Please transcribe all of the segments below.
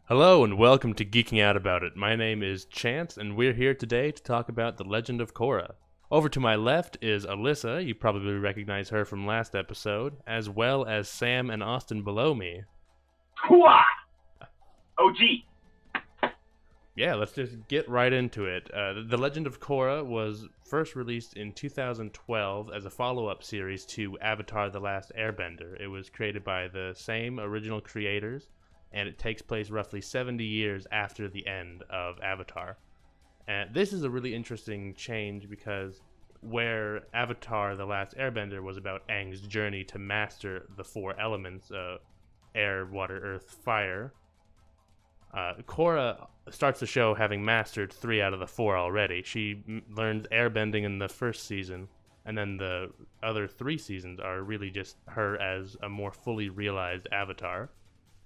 Hello and welcome to Geeking Out About It. My name is Chance and we're here today to talk about The Legend of Korra. Over to my left is Alissa, you probably recognize her from last episode, as well as Sam and Austin below me. Hooah! OG! Yeah, let's just get right into it. The Legend of Korra was first released in 2012 as a follow-up series to Avatar: The Last Airbender. It was created by the same original creators, and it takes place roughly 70 years after the end of Avatar. And this is a really interesting change because where Avatar: The Last Airbender was about Aang's journey to master the four elements, air, water, earth, fire, Korra starts the show having mastered 3 out of the 4 already. She learns airbending in the first season, and then the other 3 seasons are really just her as a more fully realized avatar.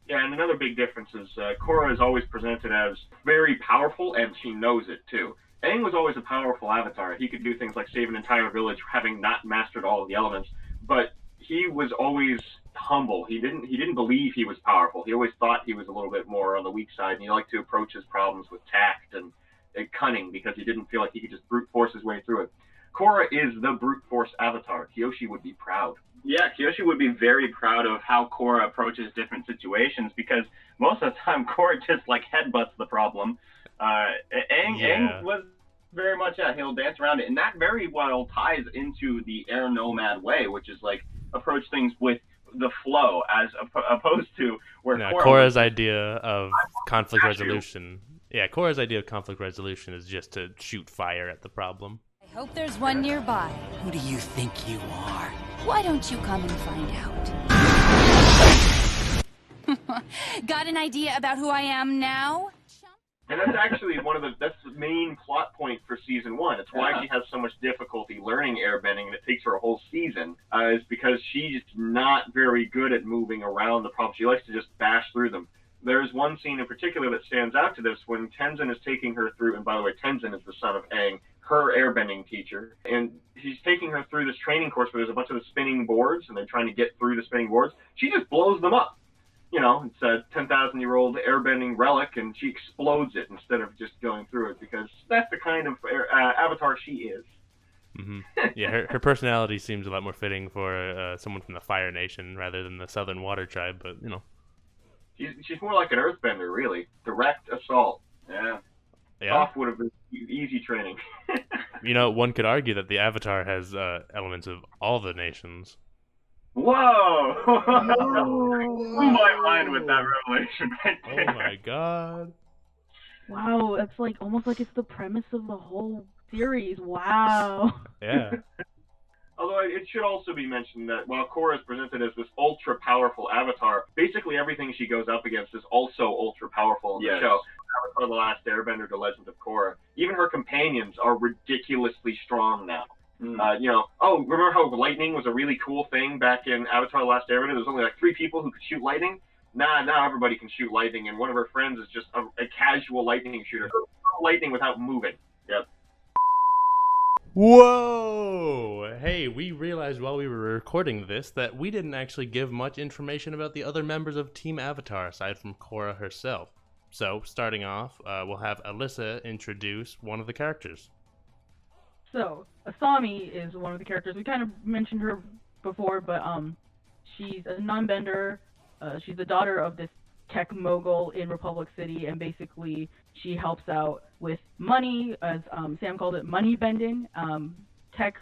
Yeah, and another big difference is Korra is always presented as very powerful, and she knows it too. Aang was always a powerful avatar. He could do things like save an entire village having not mastered all of the elements, but he was always humble. He didn't believe he was powerful. He always thought he was a little bit more on the weak side, and he liked to approach his problems with tact and cunning because he didn't feel like he could just brute force his way through it. Korra is the brute force avatar. Kyoshi would be proud. Yeah, Kyoshi would be very proud of how Korra approaches different situations because most of the time Korra just like headbutts the problem. Aang was very much he'll dance around it, and that very well ties into the air nomad way, which is like approach things with the flow as opposed to where Korra's idea of conflict resolution. Yeah, Korra's idea of conflict resolution is just to shoot fire at the problem. I hope there's one nearby. Who do you think you are? Why don't you come and find out? Got an idea about who I am now? And that's actually that's the main plot point for season 1. It's why she has so much difficulty learning airbending, and it takes her a whole season, is because she's not very good at moving around the problem. She likes to just bash through them. There's one scene in particular that stands out to this when Tenzin is taking her through, and by the way, Tenzin is the son of Aang, her airbending teacher, and he's taking her through this training course where there's a bunch of the spinning boards, and they're trying to get through the spinning boards. She just blows them up. You know, it's a 10,000-year-old airbending relic, and she explodes it instead of just going through it, because that's the kind of avatar she is. Mm-hmm. Yeah, her personality seems a lot more fitting for someone from the Fire Nation rather than the Southern Water Tribe, but, you know. She's more like an earthbender, really. Direct assault. Yeah. Off would have been easy training. You know, one could argue that the Avatar has elements of all the nations. Whoa! Blew my mind with that revelation right there. Oh my god. Wow, that's like almost like it's the premise of the whole series. Wow. Yeah. Although it should also be mentioned that while Korra is presented as this ultra-powerful avatar, basically everything she goes up against is also ultra-powerful in the show. Avatar: The Last Airbender, The Legend of Korra. Even her companions are ridiculously strong now. Remember how lightning was a really cool thing back in Avatar: The Last Airbender? There was only like 3 people who could shoot lightning. Now everybody can shoot lightning, and one of her friends is just a casual lightning shooter. Lightning without moving. Yep. Whoa! Hey, we realized while we were recording this that we didn't actually give much information about the other members of Team Avatar aside from Korra herself. So, starting off, we'll have Alissa introduce one of the characters. So, Asami is one of the characters. We kind of mentioned her before, but she's a non-bender. She's the daughter of this tech mogul in Republic City, and basically she helps out with money, as Sam called it, money bending, tech,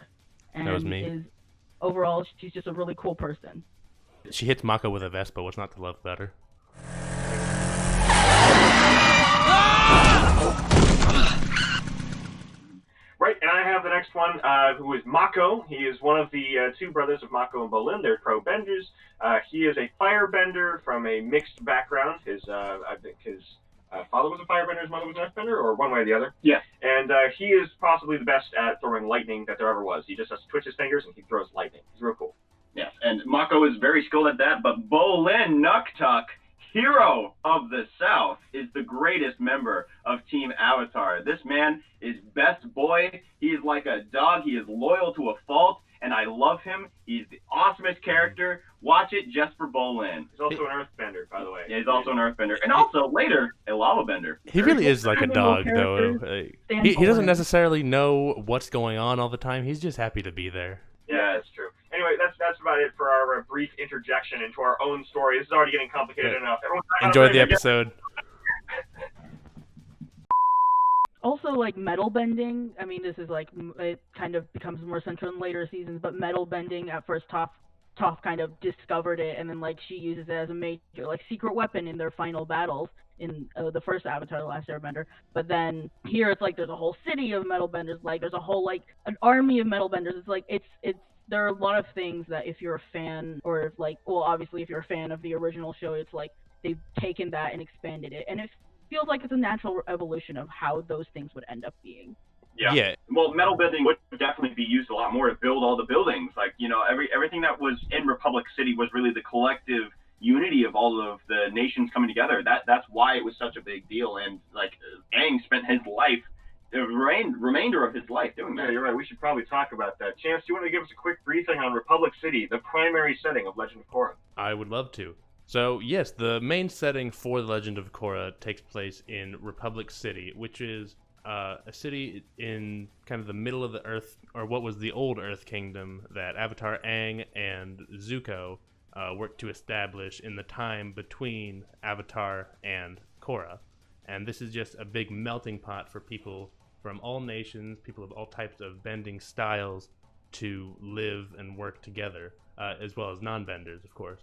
and that was me. Overall, she's just a really cool person. She hits Mako with a Vespa. What's not to love better? Right, and I have the next one, who is Mako. He is one of the 2 brothers of Mako and Bolin. They're crow benders. He is a firebender from a mixed background. I think his father was a firebender, his mother was an earthbender, or one way or the other. Yeah. And he is possibly the best at throwing lightning that there ever was. He just has to twitch his fingers and he throws lightning. He's real cool. Yes, and Mako is very skilled at that, but Bolin Nuktuk, hero of the South, is the greatest member of Team Avatar. This man is best boy. He is like a dog. He is loyal to a fault. and I love him. He's the awesomest character. Watch it just for Bolin. He's also an earthbender, by the way. Yeah, he's also an earthbender, and also later a lavabender. He really is like a dog, though. He doesn't necessarily know what's going on all the time. He's just happy to be there. Yeah, that's true. Anyway, that's about it for our brief interjection into our own story. This is already getting complicated enough. Enjoy the episode. Also, like, metal bending, I mean, this is, like, it kind of becomes more central in later seasons, but metal bending, at first, Toph kind of discovered it, and then, like, she uses it as a major, like, secret weapon in their final battles in the first Avatar, The Last Airbender. But then, here, it's like, there's a whole city of metal benders, like, there's a whole, like, an army of metal benders. It's, like, there are a lot of things that if you're a fan, or, if, like, well, obviously, if you're a fan of the original show, it's, like, they've taken that and expanded it, and it feels like it's a natural evolution of how those things would end up being. Yeah. Well, metal bending would definitely be used a lot more to build all the buildings. Like, you know, everything that was in Republic City was really the collective unity of all of the nations coming together. That's why it was such a big deal. And, like, Aang spent his life, the remainder of his life doing that. Yeah, you're right. We should probably talk about that. Chance, do you want to give us a quick briefing on Republic City, the primary setting of Legend of Korra? I would love to. So, yes, the main setting for The Legend of Korra takes place in Republic City, which is a city in kind of the middle of the Earth, or what was the old Earth Kingdom that Avatar Aang and Zuko worked to establish in the time between Avatar and Korra. And this is just a big melting pot for people from all nations, people of all types of bending styles, to live and work together, as well as non-benders, of course.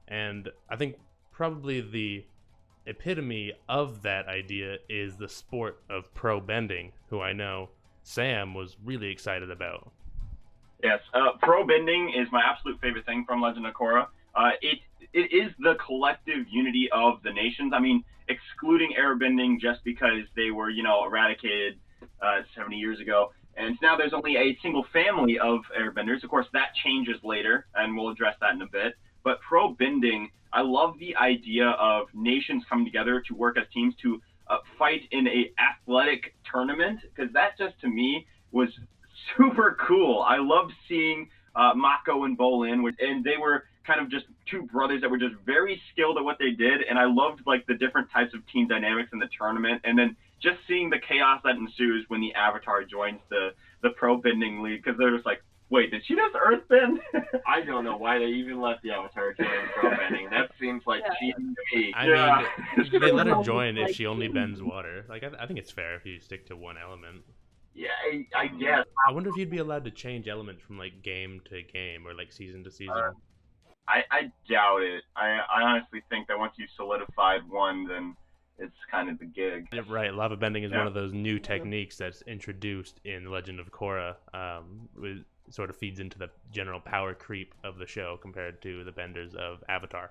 And I think probably the epitome of that idea is the sport of pro bending, who I know Sam was really excited about. Yes, pro bending is my absolute favorite thing from Legend of Korra. It is the collective unity of the nations. I mean, excluding airbending just because they were, you know, eradicated 70 years ago. And now there's only a single family of airbenders. Of course, that changes later, and we'll address that in a bit. But pro bending, I love the idea of nations coming together to work as teams to fight in a athletic tournament, because that just, to me, was super cool. I loved seeing Mako and Bolin, and they were kind of just two brothers that were just very skilled at what they did, and I loved, like, the different types of team dynamics in the tournament, and then just seeing the chaos that ensues when the Avatar joins the pro bending league, because they're just like, wait, did she just earthbend? I don't know why they even let the Avatar join pro bending. That seems like cheating to me. I mean, they let her join if she only bends water. Like, I think it's fair if you stick to one element. Yeah, I guess. I wonder if you'd be allowed to change elements from, like, game to game or, like, season to season. I doubt it. I honestly think that once you solidified one, then it's kind of the gig. Right, lavabending is one of those new techniques that's introduced in Legend of Korra. It sort of feeds into the general power creep of the show compared to the benders of Avatar.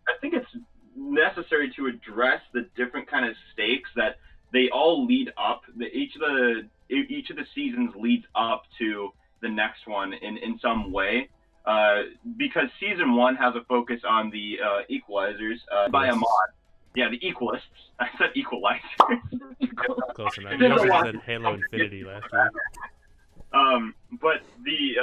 I think it's necessary to address the different kind of stakes that they all lead up. Each of the seasons leads up to the next one in some way. Because season 1 has a focus on the equalizers by Amon. Yeah, the equalists. I said equalizers. Close enough. You also said Halo Infinity last week. But the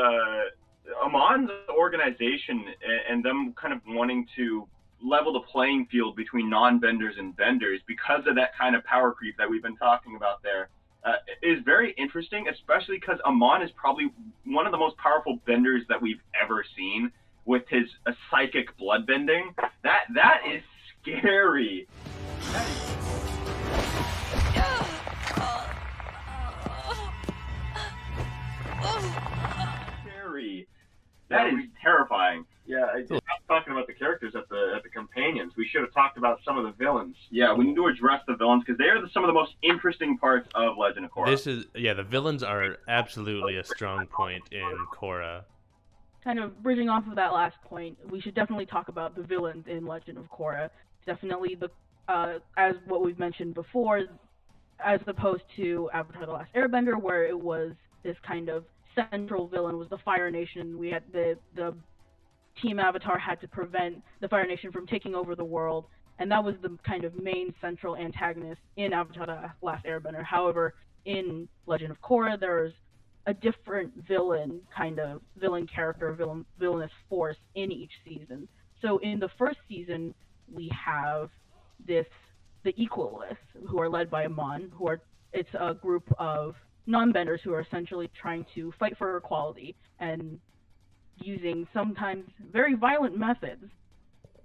Amon's organization and them kind of wanting to level the playing field between non-benders and benders because of that kind of power creep that we've been talking about there is very interesting, especially because Amon is probably one of the most powerful benders that we've ever seen with his psychic blood bending. That is scary. Scary. That is terrifying. Yeah, talking about the characters at the companions. We should have talked about some of the villains. Yeah, we need to address the villains because they are some of the most interesting parts of Legend of Korra. The villains are absolutely a strong point in Korra. Kind of bridging off of that last point, we should definitely talk about the villains in Legend of Korra. Definitely as what we've mentioned before, as opposed to Avatar: The Last Airbender, where it was this kind of central villain was the Fire Nation. We had the Team Avatar had to prevent the Fire Nation from taking over the world, and that was the kind of main central antagonist in Avatar: The Last Airbender. However, in Legend of Korra, there's a different villain character, villainous force in each season. So in the first season, we have the Equalists, who are led by Amon, it's a group of non-benders who are essentially trying to fight for equality and using sometimes very violent methods.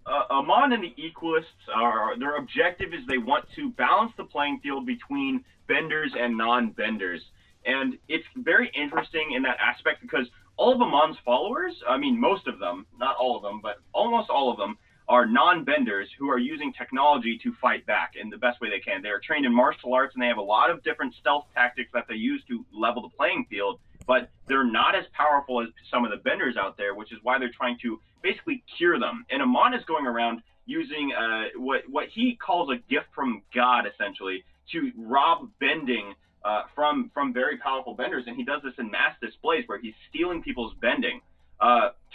Amon and the Equalists, their objective is they want to balance the playing field between benders and non-benders. And it's very interesting in that aspect because all of Amon's followers, I mean, most of them, not all of them, but almost all of them, are non-benders who are using technology to fight back in the best way they can. They are trained in martial arts, and they have a lot of different stealth tactics that they use to level the playing field, but they're not as powerful as some of the benders out there, which is why they're trying to basically cure them. And Amon is going around using what he calls a gift from God, essentially, to rob bending from very powerful benders, and he does this in mass displays where he's stealing people's bending.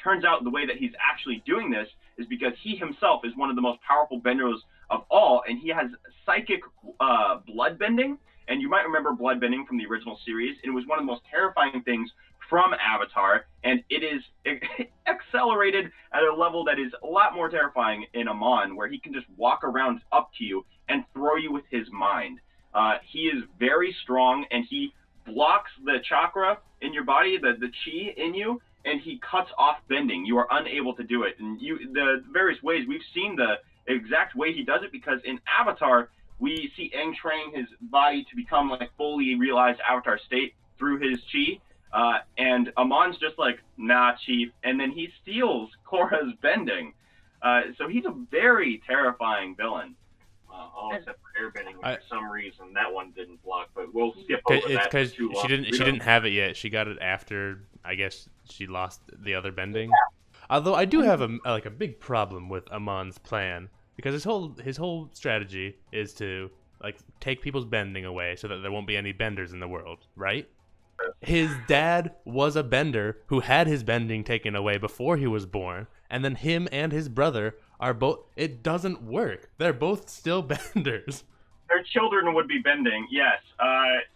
Turns out the way that he's actually doing this is because he himself is one of the most powerful benders of all, and he has psychic blood bending. And you might remember blood bending from the original series. It was one of the most terrifying things from Avatar, and it is accelerated at a level that is a lot more terrifying in Amon, where he can just walk around up to you and throw you with his mind. He is very strong, and he blocks the chakra in your body, the chi in you, and he cuts off bending. You are unable to do it. And the various ways, we've seen the exact way he does it, because in Avatar, we see Aang train his body to become like fully realized Avatar state through his chi. And Amon's just like, nah, chief. And then he steals Korra's bending. So he's a very terrifying villain. All except for airbending, for some reason that one didn't block, but we'll skip over that. It's because she didn't have it yet. She got it after, I guess, she lost the other bending. Although I do have a big problem with Amon's plan, because his whole strategy is to like take people's bending away so that there won't be any benders in the world, right? His dad was a bender who had his bending taken away before he was born, and then him and his brother are both. It doesn't work. They're both still benders. Their children would be bending, yes.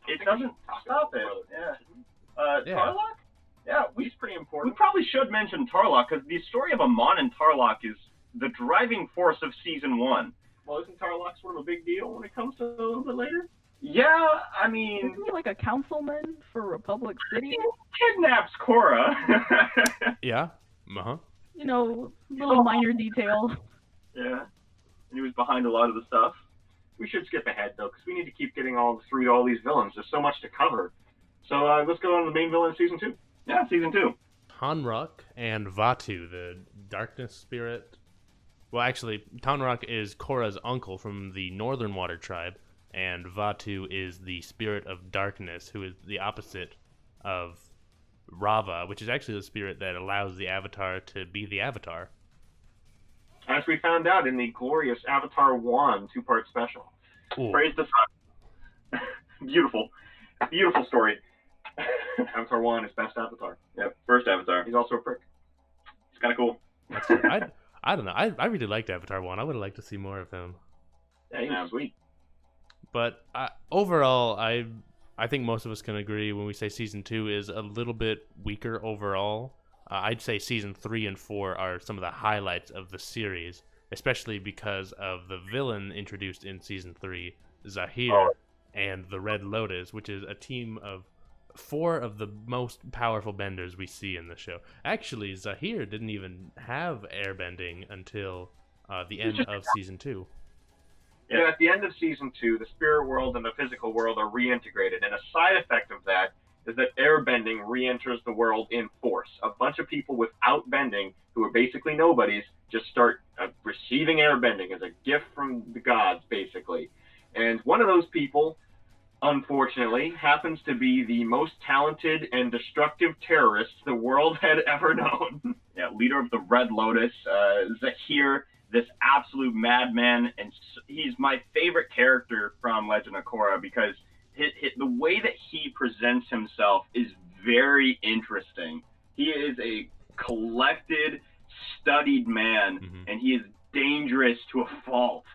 It doesn't stop it. Yeah. Tarlok? Yeah, he's pretty important. We probably should mention Tarlok, because the story of Amon and Tarlok is the driving force of season 1. Well, isn't Tarlok sort of a big deal when it comes to a little bit later? Yeah, I mean... Isn't he like a councilman for Republic City? He kidnaps Korra. Yeah? Uh-huh. You know, little minor detail. Yeah. And he was behind a lot of the stuff. We should skip ahead, though, because we need to keep getting through all these villains. There's so much to cover. So let's go on to the main villain in Season 2. Yeah, Season 2. Tanruk and Vatu, the darkness spirit. Well, actually, Tanruk is Korra's uncle from the Northern Water tribe, and Vatu is the spirit of darkness, who is the opposite of Rava, which is actually the spirit that allows the Avatar to be the Avatar. As we found out in the glorious Avatar 1 two-part special. Ooh. Praise the sun. Beautiful. Beautiful story. Avatar 1 is best Avatar. Yep, first Avatar. He's also a prick. It's kind of cool. I don't know. I really liked Avatar 1. I would have liked to see more of him. Yeah, he was sweet. But overall, I think most of us can agree when we say Season 2 is a little bit weaker overall. I'd say Season 3 and 4 are some of the highlights of the series, especially because of the villain introduced in Season 3, Zahir, and the Red Lotus, which is a team of 4 of the most powerful benders we see in the show. Actually, Zahir didn't even have airbending until the end of Season 2. Yeah, at the end of Season 2, the spirit world and the physical world are reintegrated, and a side effect of that is that airbending re-enters the world in force. A bunch of people without bending, who are basically nobodies, just start receiving airbending as a gift from the gods, basically. And one of those people, unfortunately, happens to be the most talented and destructive terrorist the world had ever known. Yeah, leader of the Red Lotus, Zahir, this absolute madman, and he's my favorite character from Legend of Korra because the way that he presents himself is very interesting. He is a collected, studied man, and he is dangerous to a fault.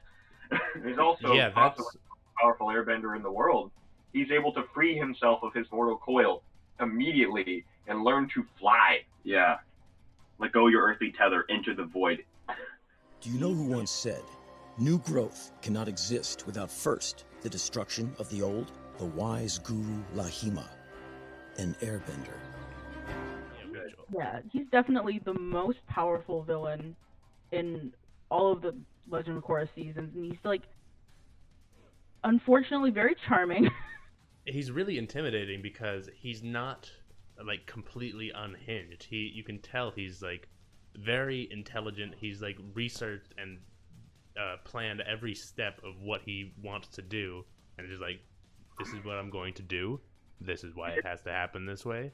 He's also possibly the most powerful airbender in the world. He's able to free himself of his mortal coil immediately and learn to fly. Yeah. Let go your earthly tether, enter the void. Do you know who once said, new growth cannot exist without first the destruction of the old? The wise guru Lahima, an airbender. Yeah, he's definitely the most powerful villain in all of the Legend of Korra seasons, and he's like, unfortunately, very charming. He's really intimidating because he's not like completely unhinged. You can tell he's like very intelligent. He's like researched and planned every step of what he wants to do, and just like, this is what I'm going to do. This is why it has to happen this way.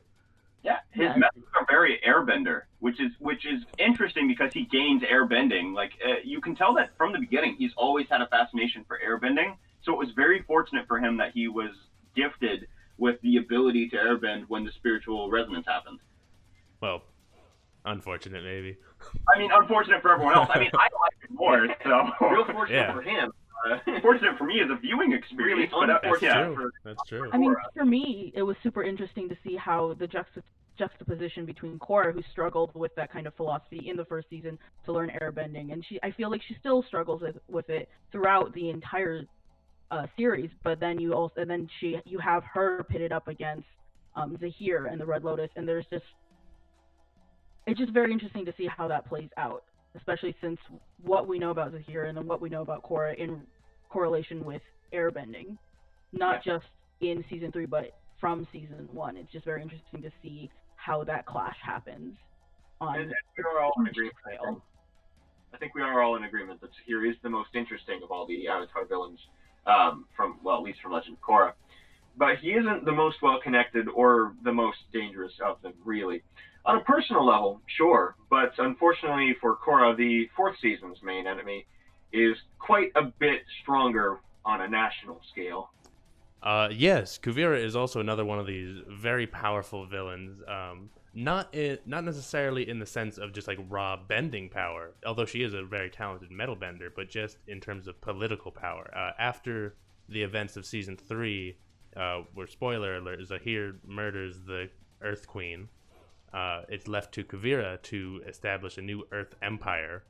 Yeah, his methods are very airbender, which is interesting because he gains airbending. Like you can tell that from the beginning, he's always had a fascination for airbending. So it was very fortunate for him that he was gifted with the ability to airbend when the spiritual resonance happened. Well, unfortunate maybe. I mean, unfortunate for everyone else. I mean, I like it more. So real fortunate for him. Fortunate for me as a viewing experience. Really That's true. I mean, for me, it was super interesting to see how the juxtaposition between Korra, who struggled with that kind of philosophy in the first season to learn airbending, and I feel like she still struggles with it throughout the entire series. But then you have her pitted up against Zahir and the Red Lotus, and it's just very interesting to see how that plays out, especially since what we know about Zahir and then what we know about Korra in correlation with airbending, not just in season 3, but from season 1. It's just very interesting to see how that clash happens. And we are all in agreement. I think we are all in agreement that Zahir is the most interesting of all the Avatar villains, at least from Legend of Korra. But he isn't the most well-connected or the most dangerous of them, really. On a personal level, sure, but unfortunately for Korra, the 4th season's main enemy is quite a bit stronger on a national scale. Yes, Kuvira is also another one of these very powerful villains. Not necessarily in the sense of just like raw bending power, although she is a very talented metal bender, but just in terms of political power. After the events of season 3, where, spoiler alert, Zahir murders the Earth Queen, it's left to Kuvira to establish a new Earth Empire,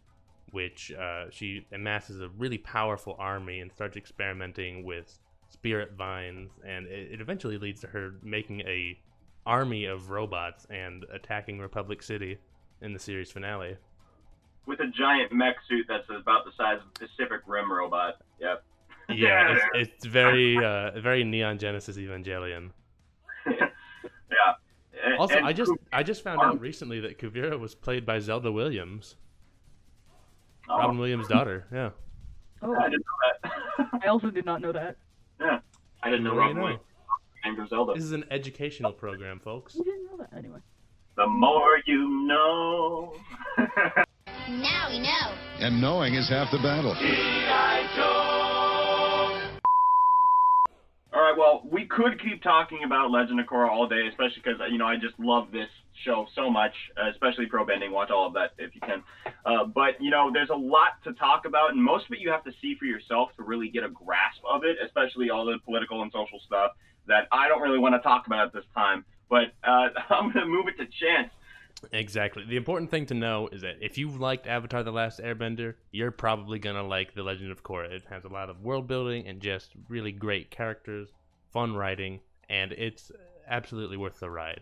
which she amasses a really powerful army and starts experimenting with spirit vines, and it eventually leads to her making a army of robots and attacking Republic City in the series finale. With a giant mech suit that's about the size of a Pacific Rim robot. Yep. Yeah, it's very very Neon Genesis Evangelion. Yeah. Also, I just found out recently that Kuvira was played by Zelda Williams. Oh. Robin Williams' daughter, yeah. Oh, I didn't know that. I also did not know that. Yeah. I didn't know Robin Williams named Zelda. This is an educational program, folks. You didn't know that anyway. The more you know. Now we know. And knowing is half the battle. All right, well, we could keep talking about Legend of Korra all day, especially because, I just love this show so much, especially Pro Bending. Watch all of that if you can. But, there's a lot to talk about, and most of it you have to see for yourself to really get a grasp of it, especially all the political and social stuff that I don't really want to talk about at this time. But I'm going to move it to Chance. Exactly. The important thing to know is that if you liked Avatar The Last Airbender, you're probably going to like The Legend of Korra. It has a lot of world building and just really great characters, fun writing, and it's absolutely worth the ride.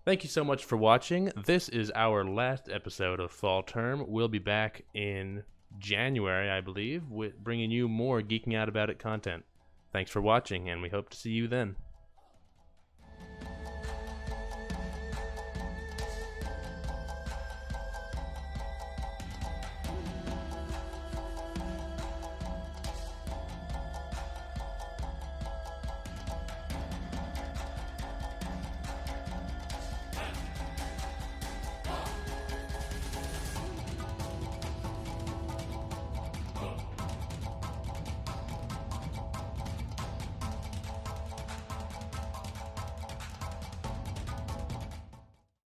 Thank you so much for watching. This is our last episode of Fall Term. We'll be back in January, I believe, with bringing you more Geeking Out About It content. Thanks for watching, and we hope to see you then.